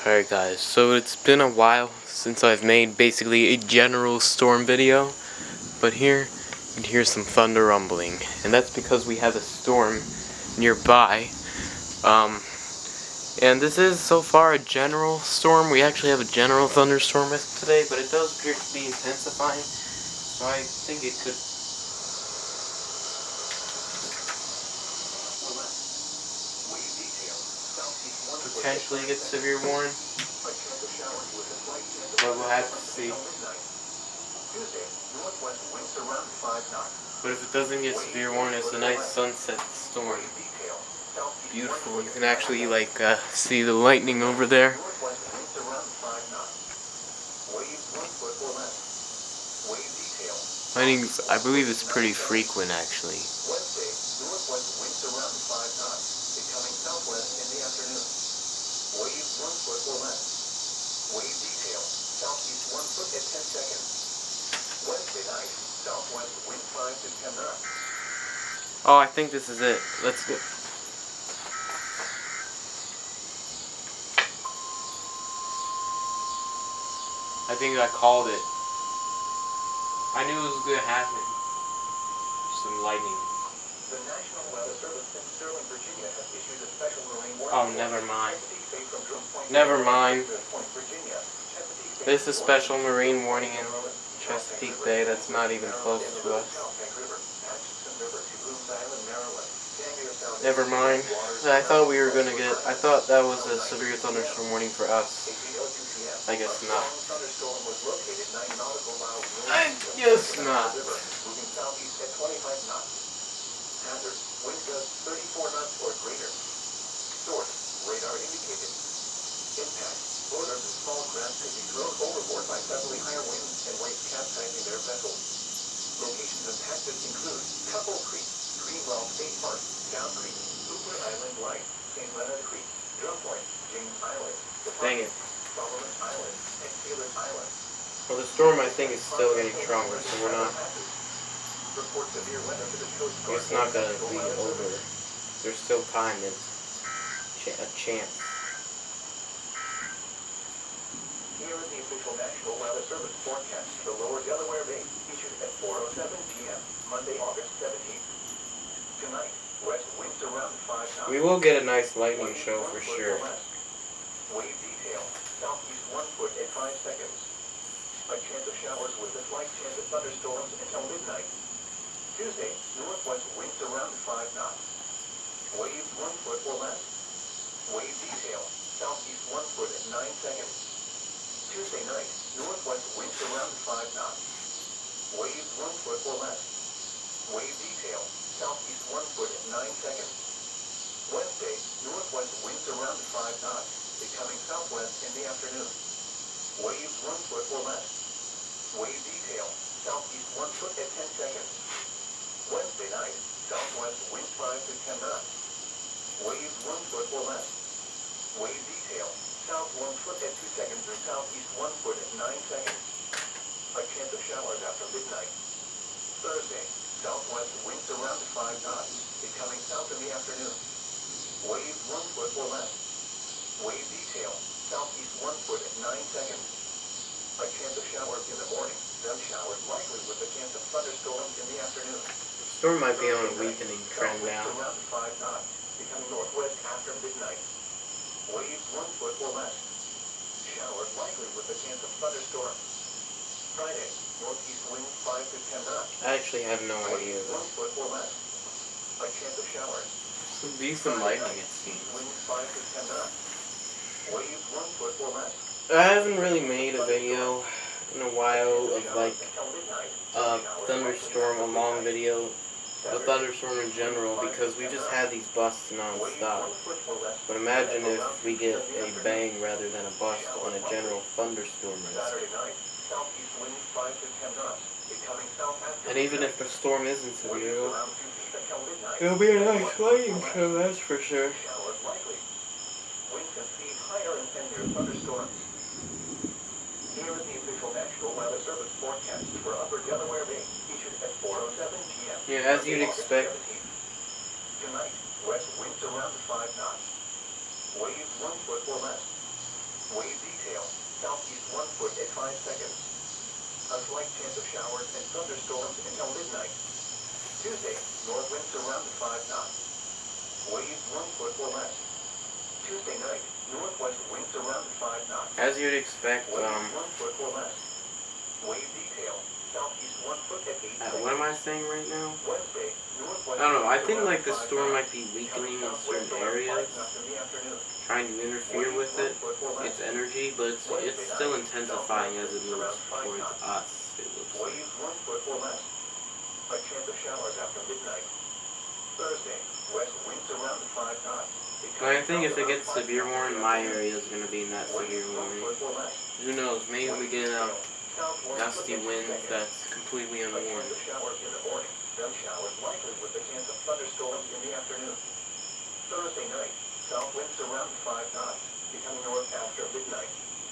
Alright guys, so it's been a while since I've made basically a general storm video, but here you can hear some thunder rumbling, and that's because we have a storm nearby. And this is so far a general storm. We actually have a general thunderstorm today, but it does appear to be intensifying, so I think it could potentially get severe warning, but we'll have to see. But if it doesn't get severe warning, it's a nice sunset storm. Beautiful. You can actually see the lightning over there. Lightning, I believe it's pretty frequent actually. Oh, I think this is it. Let's go. I think I called it. I knew it was going to happen. Some lightning. The National Weather Service in Sterling, Virginia has issued a special marine warning. Oh, never mind. Never mind. There's a special marine warning in Chesapeake Bay that's not even close to us. Never mind. I thought we were going to get... I thought that was a severe thunderstorm warning for us. I guess not. I guess not. Hazard, wind gusts 34 knots or greater. Source, radar indicated. Impact, boaters and small craft could be thrown overboard by suddenly higher winds and waves capsizing their vessels. Locations impacted include Couple Creek, Greenwell State Park, Down Creek, Hooper Island Light, St. Leonard Creek, Drum Point, James Island, Dang it. Solomon Island, and Taylor Island. Well, the storm, I think, is still getting stronger, so we're not... It's not going to be over. There's still time and a chance. Here is the official National Weather Service forecast for the lower Delaware Bay, issued at 4:07 p.m., Monday, August 17th. Tonight, west winds around 5 knots. We will get a nice lightning show for sure. Wave detail, southeast 1 foot at 5 seconds. A chance of showers with a slight chance of thunderstorms until midnight. Tuesday, northwest winds around 5 knots. Waves 1 foot or less. Wave detail, southeast 1 foot at 9 seconds. Tuesday night, northwest winds around 5 knots. Waves 1 foot or less. Wave detail, southeast 1 foot at 9 seconds. Wednesday, northwest winds around 5 knots, becoming southwest in the afternoon. Waves 1 foot or less. Wave detail, southeast 1 foot at 10 seconds. Wednesday night, southwest wind 5 to 10 knots. Waves 1 foot or less. Wave detail, south 1 foot at 2 seconds or southeast 1 foot at 9 seconds. A chance of showers after midnight. Thursday, southwest winds around 5 knots, becoming south in the afternoon. Waves 1 foot or less. Wave detail, southeast 1 foot at 9 seconds. A chance of showers in the morning, then showers likely with a chance of thunderstorms in the afternoon. The storm might be on a weakening trend now. Around 5 knots, becoming northwest after midnight. Waves 1 foot or less. Showers likely with a chance of thunderstorms. Friday, northeast winds 5 to 10 knots. I actually have no idea. Waves 1 foot or less. A chance of showers. Some decent lightning, it seems. Winds 5 to 10 knots. Waves 1 foot or less. I haven't really made a video in a while of a thunderstorm, a long video, a thunderstorm in general, because we just had these busts non-stop. But imagine if we get a bang rather than a bust on a general thunderstorm. And even if the storm isn't severe, it'll be a nice lightning show, that's for sure. Here is the official National Weather Service forecast for Upper Delaware Bay, issued at 4:07 p.m. Yeah, as you'd expect. Tonight, west winds around 5 knots. Waves 1 foot or less. Wave detail. Southeast 1 foot at 5 seconds. A slight chance of showers and thunderstorms until midnight. Tuesday, north winds around 5 knots. Waves 1 foot or less. Tuesday night, northwest winds around 5 knots. As you'd expect, Waves 1 foot or less. Wave detail. Southeast 1 foot at 8 seconds. what am I saying right now? Wednesday, northwest I don't know, I winds think around like the 5 storm knots. might be weakening in Southwest certain around 5 areas, knots in the afternoon. trying to interfere Waves with 1 it, foot or less. its energy, but it's still intensifying as it moves towards us, it looks like. Waves 1 foot or less. A chance of showers after midnight. Thursday, west winds around 5 knots. But I think if it gets severe warning, my area is going to be in that severe warning. Who knows, maybe we get gusty winds that's completely unwarned. A chance of showers in the morning, then showers likely with a chance of thunderstorms in the afternoon. Thursday night, south winds around 5 knots, becoming north after midnight.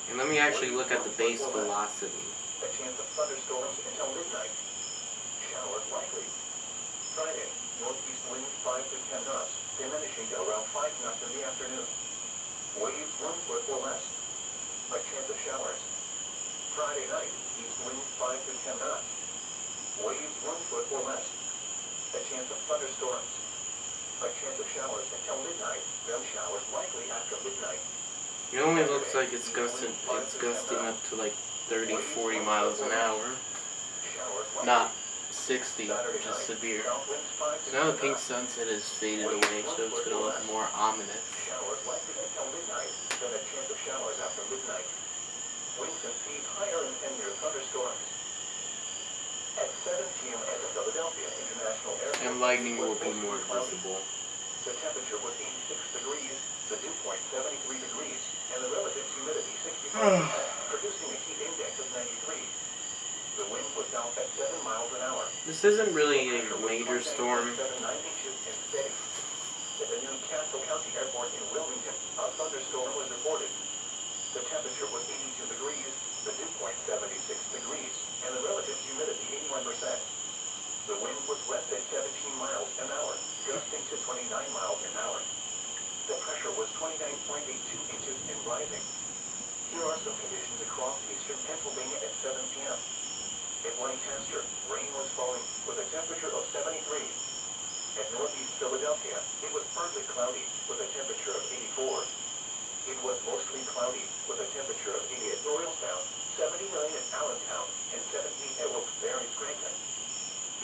And let me actually look at the base velocity. A chance of thunderstorms until midnight. Showers likely. Friday, northeast winds 5 to 10 knots, diminishing to around 5 knots in the afternoon. Waves 1 foot or less. A chance of showers. Friday night, east winds 5 to 10 knots. Waves 1 foot or less. A chance of thunderstorms. A chance of showers until midnight, then showers likely after midnight. It only looks like it's gusting up to like 30, 40 miles an hour. Not 60, which is severe. So now the pink sunset has faded away, so it's going to look more ominous. Showers likely until midnight, then a chance of showers after midnight. Winds and speeds higher and near thunderstorms. At 7 p.m. at the Philadelphia International Airport, And lightning will be more visible. the temperature was 86 degrees, the dew point 73 degrees, and the relative humidity 65%, producing a heat index of 93. The wind was south at 7 miles an hour. This isn't really a major storm. 7 inches and steady. At the new Castle County Airport in Wilmington, a thunderstorm was reported. The temperature was 82 degrees, the dew point 76 degrees, and the relative humidity 81%. The wind was west at 17 miles an hour, gusting to 29 miles an hour. The pressure was 29.82 inches and rising. Here are some conditions across eastern Pennsylvania at 7 p.m. At Lancaster, rain was falling with a temperature of 73. At northeast Philadelphia, it was partly cloudy with a temperature of 84. It was mostly cloudy with a temperature of 80 at Doylestown, 79 at Allentown, and 70 at Wilkes-Barre, Scranton.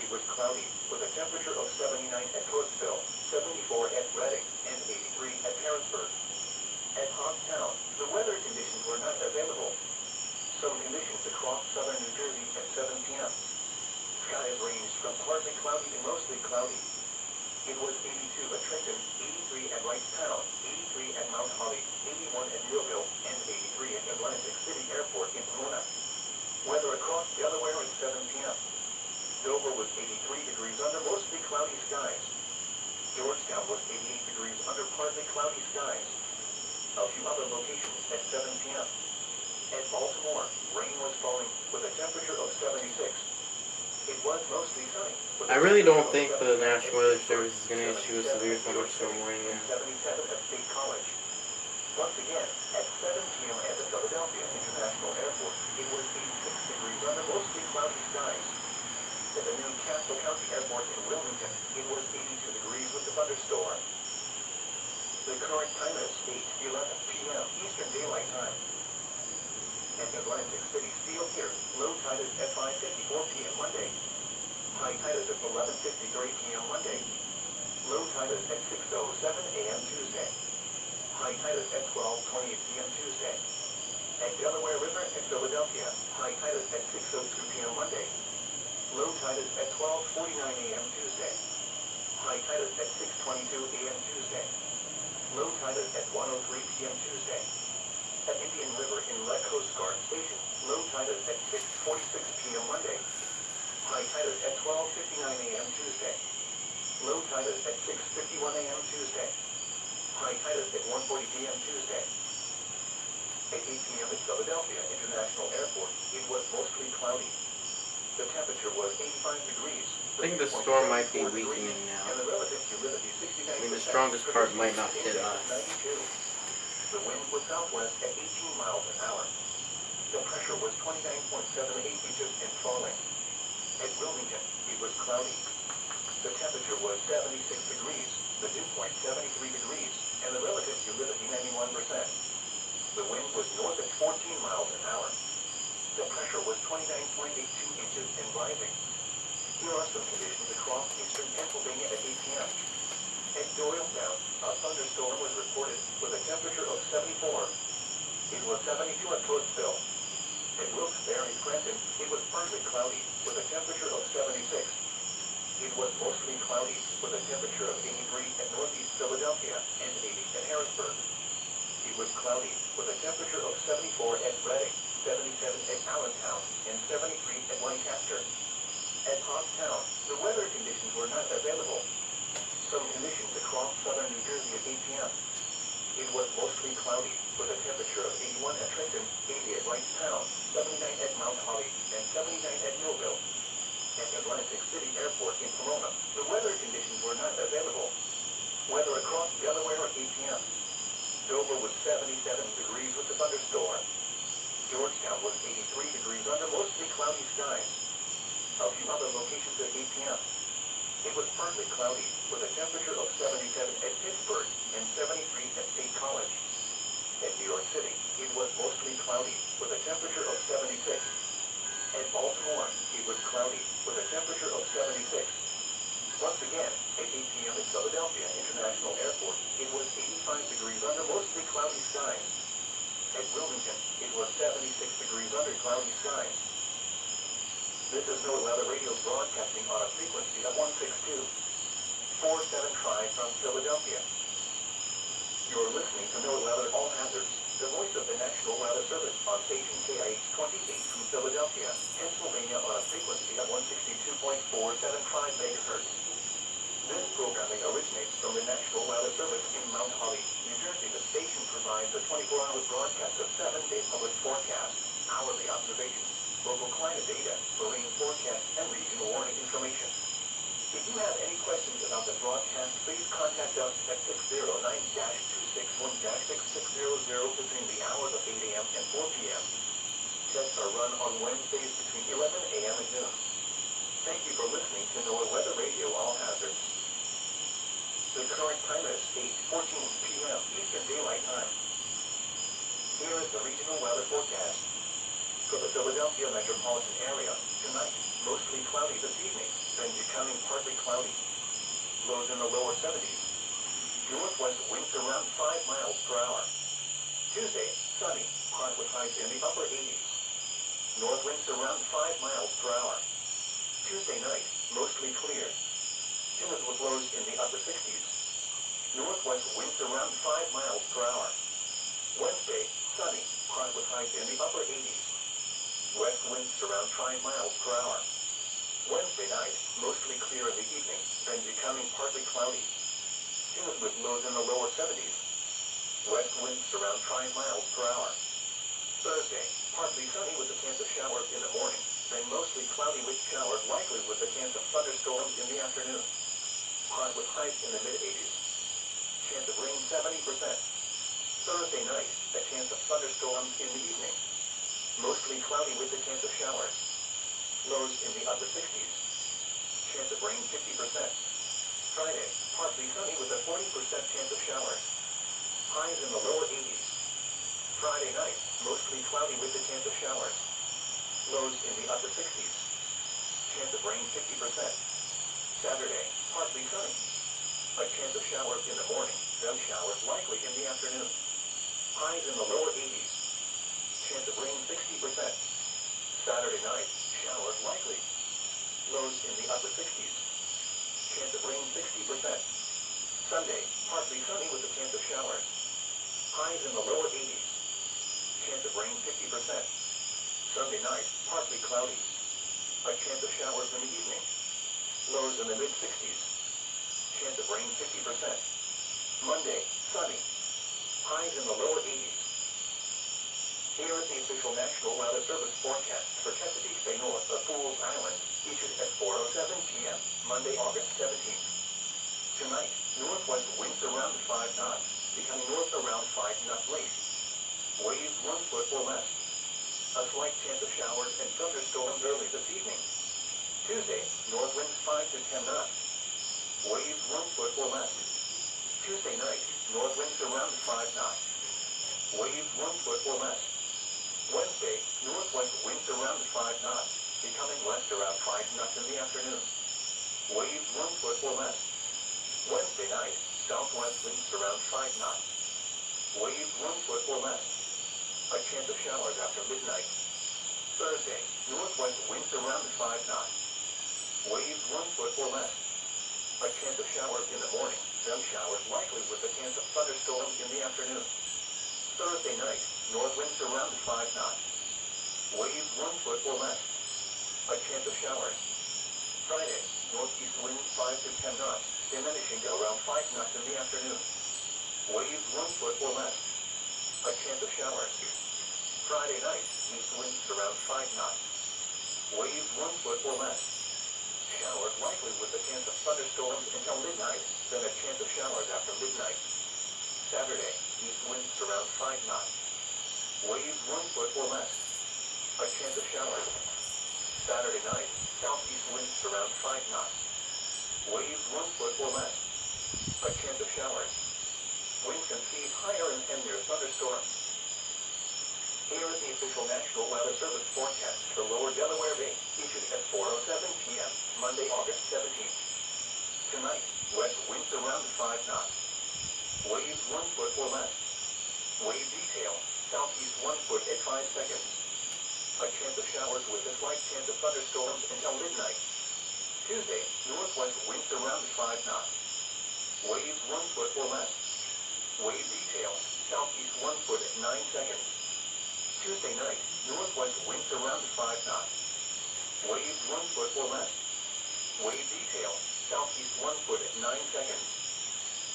It was cloudy with a temperature of 79 at Cooksville, 74 at Reading, and 83 at Harrisburg. At Hogtown, the weather conditions were not available. Some conditions across southern New Jersey at 7 p.m. Skies ranged from partly cloudy to mostly cloudy. It was 82 at Trenton, 83 at Wrightstown, 83 at Mount Holly, 81 at Millville, and 83 at Atlantic City Airport in Pomona. Weather across Delaware at 7 p.m. Dover was 83 degrees under mostly cloudy skies. Georgetown was 88 degrees under partly cloudy skies. A few other locations at 7 p.m. At Baltimore, rain was falling with a temperature of 76. It was mostly sunny. I really don't think the National Weather Service is going to issue a severe thunderstorm warning now. 77 at State College. Once again, at 7 p.m. at the Philadelphia International Airport, it was 86 degrees under mostly cloudy skies. At the new Castle County Airport in Wilmington, it was 82 degrees with the thunderstorm. The current time is 8:11 p.m. Eastern Daylight Time. At Atlantic City Steel Pier, low tide is at 5:54 p.m. Monday. High tide is at 11:53 p.m. Monday. Low tide is at 6:07 a.m. Tuesday. High tide is at 12:28 p.m. Tuesday. At Delaware River in Philadelphia, high tide is at 6:02 p.m. Monday. Low tide is at 12:49 a.m. Tuesday. High tide is at 6:22 a.m. Tuesday. Low tide is at 1:03 p.m. Tuesday. At Indian River in Leck Coast Guard Station, low tide is at 6:46 p.m. Monday. High tide is at 12:59 a.m. Tuesday. Low tide is at 6:51 a.m. Tuesday. High tide is at 1:40 p.m. Tuesday. At 8 p.m. at Philadelphia International Airport, it was mostly cloudy. The temperature was 85 degrees. I think the storm might be weakening now. And the relative humidity 69%. I mean, the strongest part might not hit us. 92. The The wind was southwest at 18 miles an hour. The pressure was 29.78 inches and falling. At Wilmington, it was cloudy. The temperature was 76 degrees, the dew point 73 degrees, and the relative humidity 91%. The wind was north at 14 miles an hour. The pressure was 29.82 inches and rising. Here are some conditions across eastern Pennsylvania at 8 p.m. At Doylestown, a thunderstorm was reported with a temperature of 74. It was 72 at Closeville. At Wilkes-Barre, Clinton, it was partly cloudy with a temperature of 76. It was mostly cloudy with a temperature of 83 at northeast Philadelphia and 80 at Harrisburg. It was cloudy with a temperature of 74 at Reading, 77 at Allentown, and 73 at Lancaster. At Pottstown, the weather conditions were not available. Some conditions across southern New Jersey at 8 p.m. It was mostly cloudy with a temperature of 81 at Trenton, 80 at Wrightstown, 79 at Mount Holly, and 79 at Millville. At Atlantic City Airport in Pomona, the weather conditions were not available. Weather across Delaware at 8 p.m. Dover was 77 degrees with a thunderstorm. Georgetown was 83 degrees under mostly cloudy skies. A few other locations at 8 p.m. It was partly cloudy with a temperature of 77 at Pittsburgh and 73 at State College. At New York City, it was mostly cloudy with a temperature of 76. At Baltimore, it was cloudy with a temperature of 76. Once again, at 8 p.m. at Philadelphia International Airport, it was 85 degrees under mostly cloudy skies. At Wilmington, it was 76 degrees under cloudy skies. This is NOAA Weather Radio broadcasting on a frequency of 162.47 from Philadelphia. You're listening to NOAA Weather All Hazards, the voice of the National Weather Service on station KIH 28 from Philadelphia, Pennsylvania on a frequency of 162.475 MHz. This programming originates from the National Weather Service in Mount Holly, New Jersey. The station provides a 24-hour broadcast of 7-day public forecasts, hourly observations, local climate data, marine forecasts, and regional warning information. If you have any questions about the broadcast, please contact us at 609-261-6600 between the hours of 8 a.m. and 4 p.m. Tests are run on Wednesdays between 11 a.m. and noon. Thank you for listening to NOAA Weather Radio All Hazards. The current time is 8:14 p.m. Eastern Daylight Time. Here is the regional weather forecast. For the Philadelphia metropolitan area, tonight, mostly cloudy this evening, then becoming partly cloudy. Lows in the lower 70s. Northwest winds around 5 miles per hour. Tuesday, sunny, hot with highs in the upper 80s. North winds around 5 miles per hour. Tuesday night, mostly clear. Humid with lows in the upper 60s. Northwest winds around 5 miles per hour. Wednesday, sunny, hot with highs in the upper 80s. West winds around 5 miles per hour. Wednesday night, mostly clear in the evening, then becoming partly cloudy. Humid with lows in the lower 70s. West winds around 5 miles per hour. Thursday, partly sunny with a chance of showers in the morning, then mostly cloudy with showers likely with a chance of thunderstorms in the afternoon. Hot with highs in the mid-80s. Chance of rain 70%. Thursday night, a chance of thunderstorms in the evening. Mostly cloudy with a chance of showers. Lows in the upper 60s. Chance of rain 50%. Friday, partly sunny with a 40% chance of showers. Highs in the lower 80s. Friday night, mostly cloudy with a chance of showers. Lows in the upper 60s. Chance of rain 50%. Saturday, partly sunny. A chance of showers in the morning, then showers likely in the afternoon. Highs in the lower 80s. Chance of rain 60%. Saturday night, showers likely. Lows in the upper 60s. Chance of rain 60%. Sunday, partly sunny with a chance of showers. Highs in the lower 80s. Chance of rain 50%. Sunday night, partly cloudy. A chance of showers in the evening. Lows in the mid-60s. Chance of rain 50%. Monday, sunny. Highs in the lower 80s. Here is the official National Weather Service forecast for Chesapeake Bay north of Fools Island, issued at 4:07 p.m., Monday, August 17th. Tonight, northwest winds around 5 knots. becoming north around 5 knots late. Waves 1 foot or less. A slight chance of showers and thunderstorms early this evening. Tuesday, north winds 5 to 10 knots. Waves 1 foot or less. Tuesday night, north winds around 5 knots. Waves 1 foot or less. Wednesday, northwest winds around 5 knots, becoming west around 5 knots in the afternoon. Waves 1 foot or less. Wednesday night, southwest winds around 5 knots. Waves 1 foot or less. A chance of showers after midnight. Thursday, northwest winds around 5 knots. Waves 1 foot or less. A chance of showers in the morning, then showers likely with a chance of thunderstorms in the afternoon. Thursday night, north winds around 5 knots. Waves 1 foot or less. A chance of showers. Friday, northeast winds 5 to 10 knots, diminishing to around 5 knots in the afternoon. Waves 1 foot or less. A chance of showers. Friday night, east winds around 5 knots. Waves 1 foot or less. Showers likely with a chance of thunderstorms until midnight, then a chance of showers after midnight. Saturday, east winds around 5 knots. Waves 1 foot or less. A chance of showers. Saturday night, southeast winds around 5 knots. Waves 1 foot or less. A chance of showers. Winds can speed higher and near thunderstorms. Here is the official National Weather Service forecast for Lower Delaware Bay, issued at 4:07 p.m., Monday, August 17th. Tonight, west winds around 5 knots. Waves 1 foot or less. Wave detail, southeast 1 foot at 5 seconds. A chance of showers with a slight chance of thunderstorms until midnight. Tuesday, northwest winds around 5 knots. Waves 1 foot or less. Wave detail, southeast 1 foot at 9 seconds. Tuesday night, northwest winds around 5 knots. Waves 1 foot or less. Wave detail, southeast 1 foot at 9 seconds.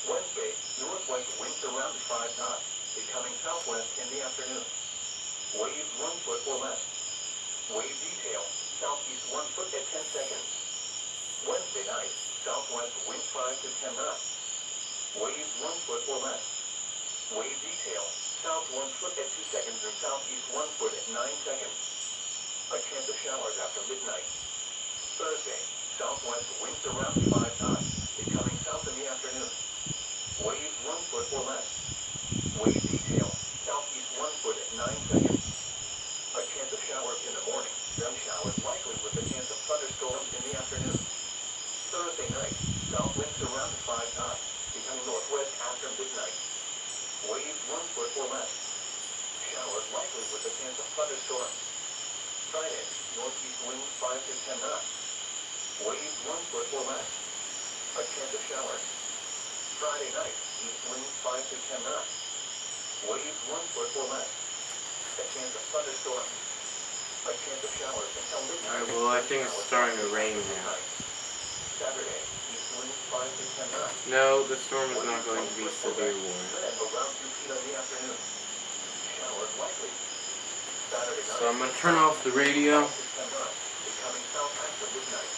Wednesday, northwest winds around 5 knots, becoming southwest in the afternoon. Waves 1 foot or less. Wave detail, southeast 1 foot at 10 seconds. Wednesday night, southwest winds 5 to 10 knots. Waves 1 foot or less. Wave detail, south 1 foot at 2 seconds and southeast 1 foot at 9 seconds. A chance of showers after midnight. Thursday, southwest winds around 5 knots, becoming south in the afternoon. Waves 1 foot or less. Wave detail, southeast 1 foot at 9 seconds. A chance of showers in the morning, then showers likely with a chance of thunderstorms in the afternoon. Thursday night, south winds around 5 knots, becoming northwest after midnight. Waves 1 foot or less. Showers likely with a chance of thunderstorms. Friday, northeast winds 5 to 10 knots. Waves 1 foot or less. A chance of showers. Friday night, east winds 5 to 10 knots. Waves 1 foot or less. A chance of thunderstorms. A chance of showers until midnight. Alright, well I think it's starting to rain now. Saturday, east winds 5 to 10 knots. No, the storm is not going to be severe warm. Around 2 p.m. in the afternoon. Showers likely. Saturday night. So I'm going to turn off the radio. Becoming south after midnight.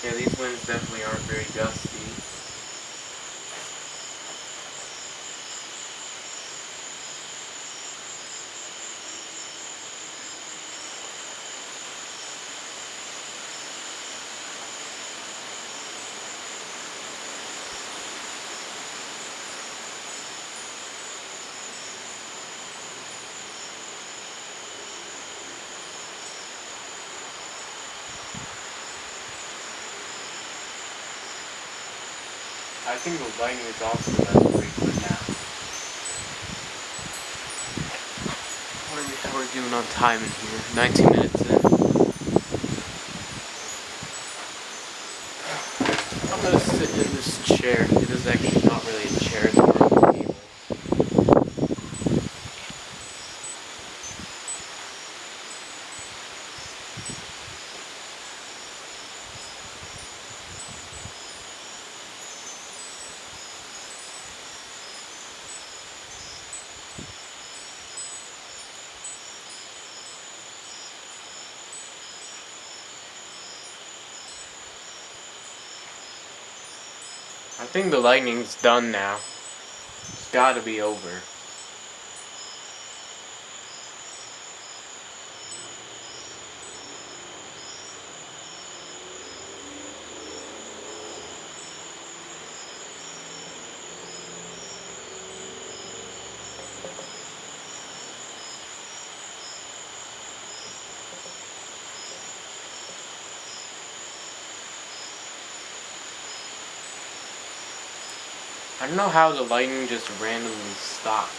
Yeah, these winds definitely aren't very gusty. I think the lighting is also less frequent now. What are how are we doing on time in here? 19 minutes in. I'm gonna sit in this chair. It is actually not really a chair, it's more of a table. I think the lightning's done now. It's gotta be over. I don't know how the lightning just randomly stopped.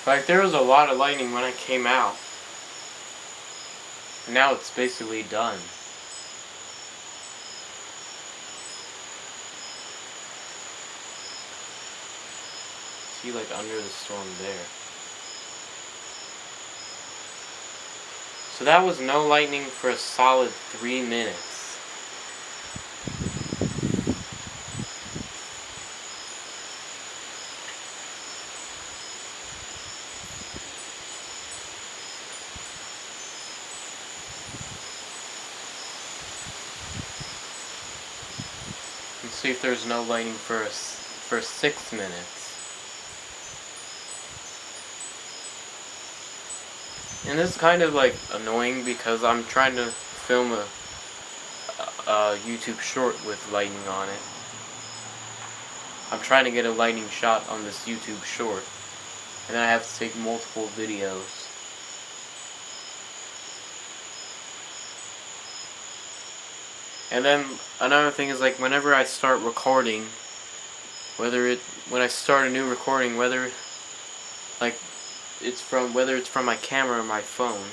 Like, there was a lot of lightning when I came out. And now it's basically done. See, like, under the storm there. So that was no lightning for a solid 3 minutes. Let's see if there's no lightning for 6 minutes. And this is kind of like annoying because I'm trying to film a YouTube short with lightning on it. I'm trying to get a lightning shot on this YouTube short, and then I have to take multiple videos. And then another thing is, like, whenever I start recording, when I start a new recording, whether it's from my camera or my phone,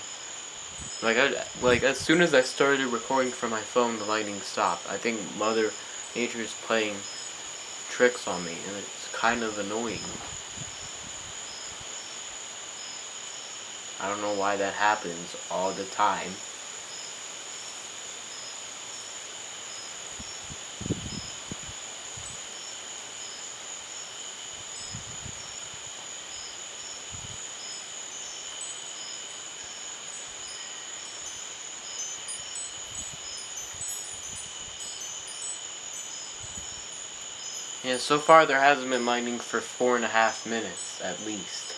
like as soon as I started recording from my phone, the lightning stopped. I think Mother Nature is playing tricks on me, and it's kind of annoying. I don't know why that happens all the time. Yeah, so far there hasn't been lightning for 4.5 minutes, at least.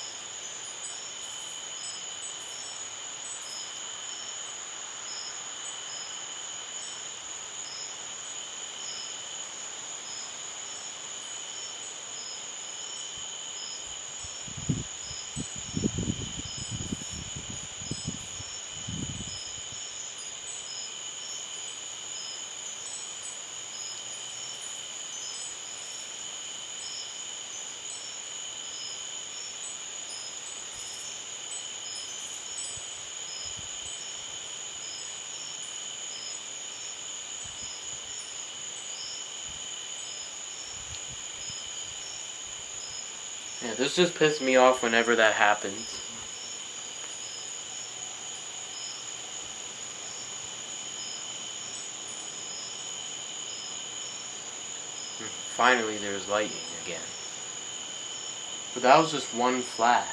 Yeah, this just pisses me off whenever that happens. Finally, there's lightning again. But that was just one flash.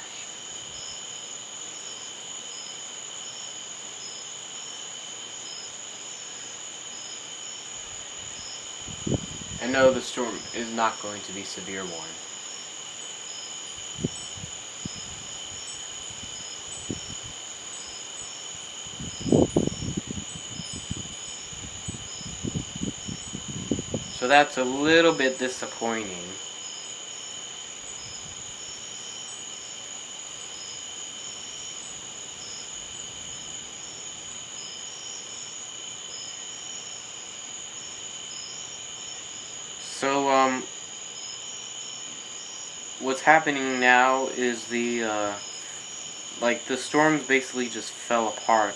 And no, the storm is not going to be severe one. So that's a little bit disappointing. So, what's happening now is the storms basically just fell apart.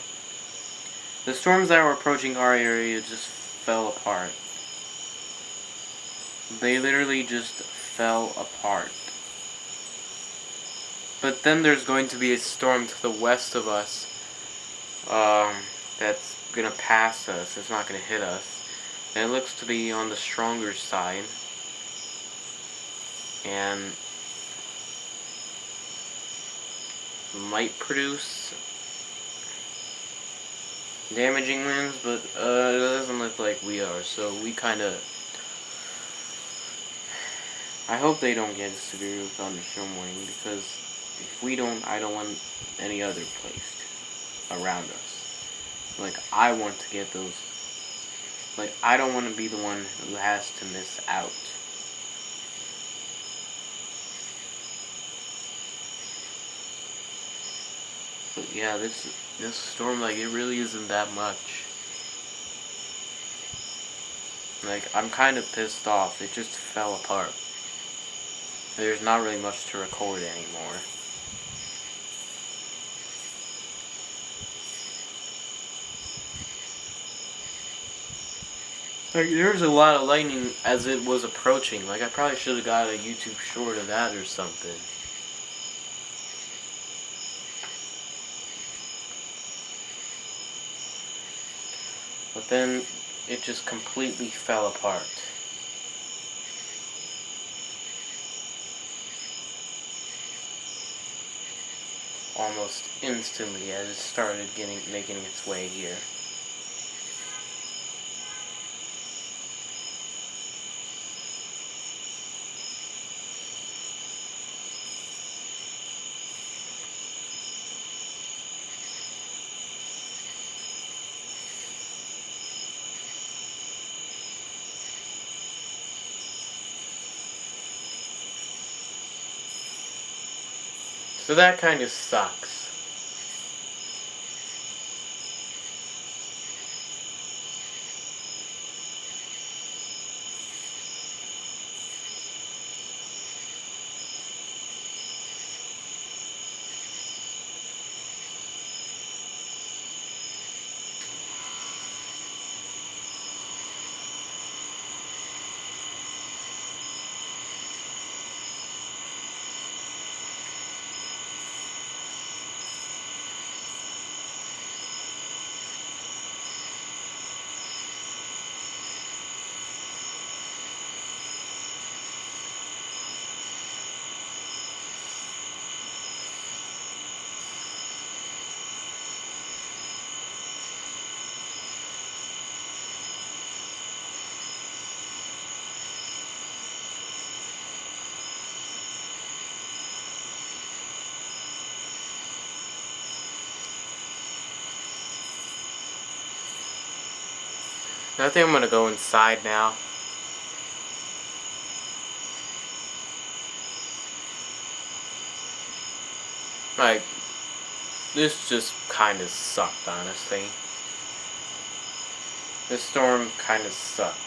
The storms that were approaching our area just fell apart. They literally just fell apart. But then there's going to be a storm to the west of us, that's gonna pass us. It's not gonna hit us. And it looks to be on the stronger side. And might produce damaging winds, but it doesn't look like we are, so we kinda... I hope they don't get severe thunderstorm warning, because if we don't, I don't want any other place around us. Like, I want to get those... Like, I don't want to be the one who has to miss out. But yeah, this storm, like, it really isn't that much. Like, I'm kind of pissed off. It just fell apart. There's not really much to record anymore. Like, there was a lot of lightning as it was approaching. Like, I probably should have got a YouTube short of that or something. But then, it just completely fell apart. Almost instantly as it started making its way here. So that kind of sucks. I think I'm gonna go inside now. Like, this just kind of sucked, honestly. This storm kind of sucked.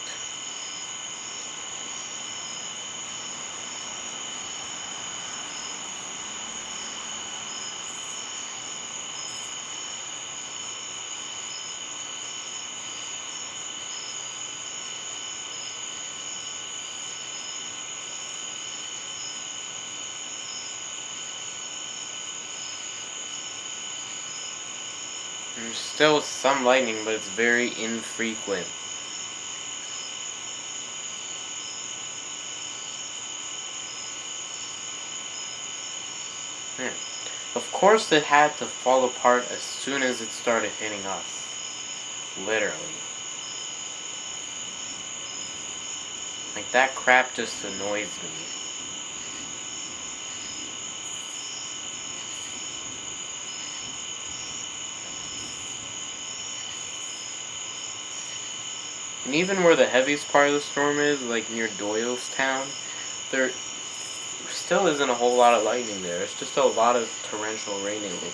There's still some lightning, but it's very infrequent. Yeah. Of course it had to fall apart as soon as it started hitting us. Literally. Like, that crap just annoys me. And even where the heaviest part of the storm is, like near Doylestown, there still isn't a whole lot of lightning there. It's just a lot of torrential rain, it looks